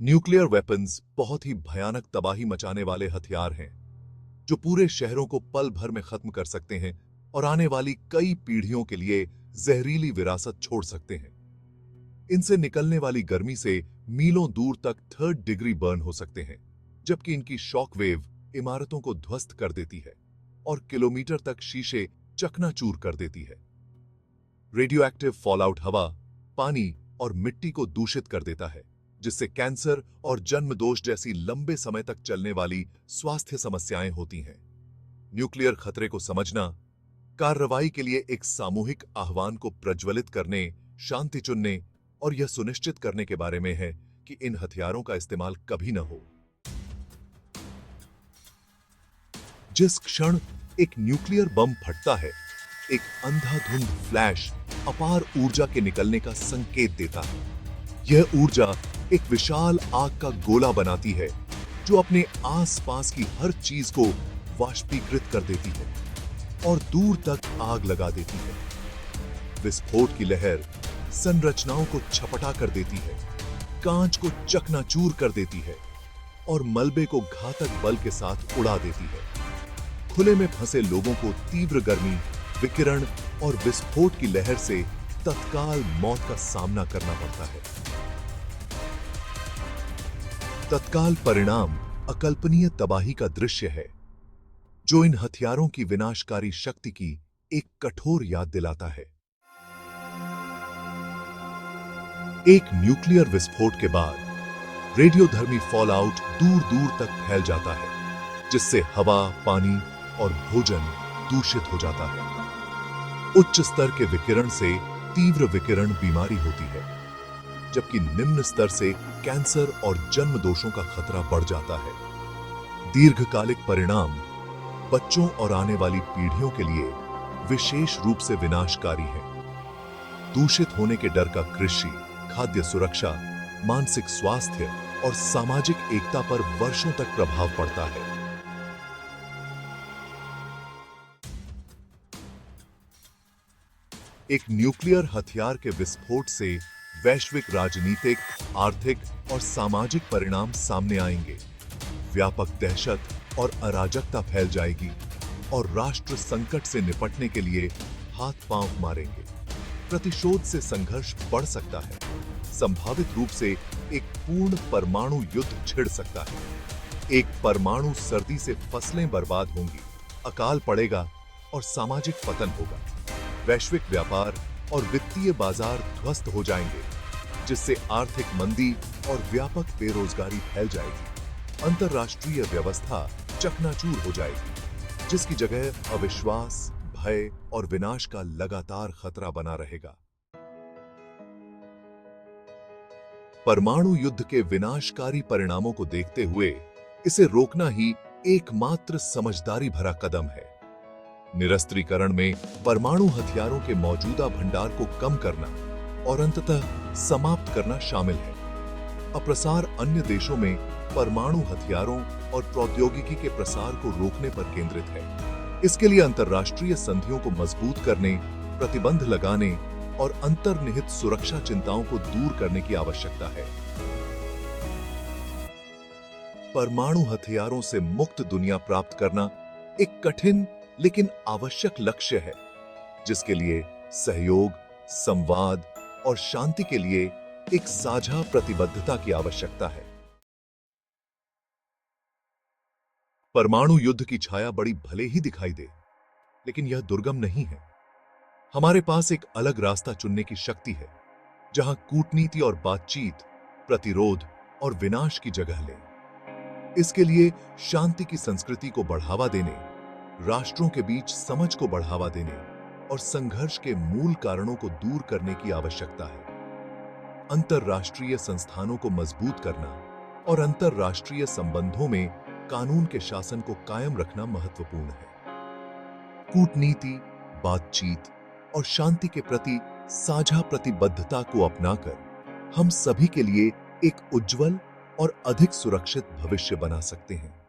Nuclear weapons बहुत ही भयानक तबाही मचाने वाले हथियार हैं जो पूरे शहरों को पल भर में खत्म कर सकते हैं और आने वाली कई पीढ़ियों के लिए जहरीली विरासत छोड़ सकते हैं। इनसे निकलने वाली गर्मी से मीलों दूर तक 3rd डिग्री बर्न हो सकते हैं, जबकि इनकी शॉक वेव इमारतों को ध्वस्त कर देती है और किलोमीटर तक शीशे चकनाचूर कर देती है। रेडियो एक्टिव फॉलआउट हवा, पानी और मिट्टी को दूषित कर देता है, जिससे कैंसर और जन्म दोष जैसी लंबे समय तक चलने वाली स्वास्थ्य समस्याएं होती हैं। न्यूक्लियर खतरे को समझना कार्रवाई के लिए एक सामूहिक आह्वान को प्रज्वलित करने, शांति चुनने और यह सुनिश्चित करने के बारे में है कि इन हथियारों का इस्तेमाल कभी न हो। जिस क्षण एक न्यूक्लियर बम फटता है, एक अंधाधुंध फ्लैश अपार ऊर्जा के निकलने का संकेत देता है। यह ऊर्जा एक विशाल आग का गोला बनाती है जो अपने आसपास की हर चीज को वाष्पीकृत कर देती है और दूर तक आग लगा देती है। विस्फोट की लहर संरचनाओं को छपटा कर देती है, कांच को चकनाचूर कर देती है और मलबे को घातक बल के साथ उड़ा देती है। खुले में फंसे लोगों को तीव्र गर्मी, विकिरण और विस्फोट की लहर से तत्काल मौत का सामना करना पड़ता है। तत्काल परिणाम अकल्पनीय तबाही का दृश्य है, जो इन हथियारों की विनाशकारी शक्ति की एक कठोर याद दिलाता है। एक न्यूक्लियर विस्फोट के बाद रेडियोधर्मी फॉलआउट दूर दूर तक फैल जाता है, जिससे हवा, पानी और भोजन दूषित हो जाता है। उच्च स्तर के विकिरण से तीव्र विकिरण बीमारी होती है, जबकि निम्न स्तर से कैंसर और जन्म दोषों का खतरा बढ़ जाता है। दीर्घकालिक परिणाम बच्चों और आने वाली पीढ़ियों के लिए विशेष रूप से विनाशकारी हैं। दूषित होने के डर का कृषि, खाद्य सुरक्षा, मानसिक स्वास्थ्य और सामाजिक एकता पर वर्षों तक प्रभाव पड़ता है। एक न्यूक्लियर हथियार के विस्फोट से वैश्विक राजनीतिक, आर्थिक और सामाजिक परिणाम सामने आएंगे। व्यापक दहशत और अराजकता फैल जाएगी और राष्ट्र संकट से निपटने के लिए हाथ पांव मारेंगे। प्रतिशोध से संघर्ष बढ़ सकता है। संभावित रूप से एक पूर्ण परमाणु युद्ध छिड़ सकता है। एक परमाणु सर्दी से फसलें बर्बाद होंगी, अकाल पड़ेगा और सामाजिक पतन होगा। वैश्विक व्यापार और वित्तीय बाजार ध्वस्त हो जाएंगे, जिससे आर्थिक मंदी और व्यापक बेरोजगारी फैल जाएगी। अंतर्राष्ट्रीय व्यवस्था चकनाचूर हो जाएगी, जिसकी जगह अविश्वास, भय और विनाश का लगातार खतरा बना रहेगा। परमाणु युद्ध के विनाशकारी परिणामों को देखते हुए इसे रोकना ही एकमात्र समझदारी भरा कदम है। निरस्त्रीकरण में परमाणु हथियारों के मौजूदा भंडार को कम करना और अंततः समाप्त करना शामिल है। अप्रसार अन्य देशों में परमाणु हथियारों और प्रौद्योगिकी के प्रसार को रोकने पर केंद्रित है। इसके लिए अंतर्राष्ट्रीय संधियों को मजबूत करने, प्रतिबंध लगाने और अंतर्निहित सुरक्षा चिंताओं को दूर करने की आवश्यकता है। परमाणु हथियारों से मुक्त दुनिया प्राप्त करना एक कठिन लेकिन आवश्यक लक्ष्य है, जिसके लिए सहयोग, संवाद और शांति के लिए एक साझा प्रतिबद्धता की आवश्यकता है। परमाणु युद्ध की छाया बड़ी भले ही दिखाई दे, लेकिन यह दुर्गम नहीं है। हमारे पास एक अलग रास्ता चुनने की शक्ति है, जहां कूटनीति और बातचीत, प्रतिरोध और विनाश की जगह ले। इसके लिए शांति की संस्कृति को बढ़ावा देने, राष्ट्रों के बीच समझ को बढ़ावा देने और संघर्ष के मूल कारणों को दूर करने की आवश्यकता है। अंतर्राष्ट्रीय संस्थानों को मजबूत करना और अंतर्राष्ट्रीय संबंधों में कानून के शासन को कायम रखना महत्वपूर्ण है। कूटनीति, बातचीत और शांति के प्रति साझा प्रतिबद्धता को अपनाकर हम सभी के लिए एक उज्जवल और अधिक सुरक्षित भविष्य बना सकते हैं।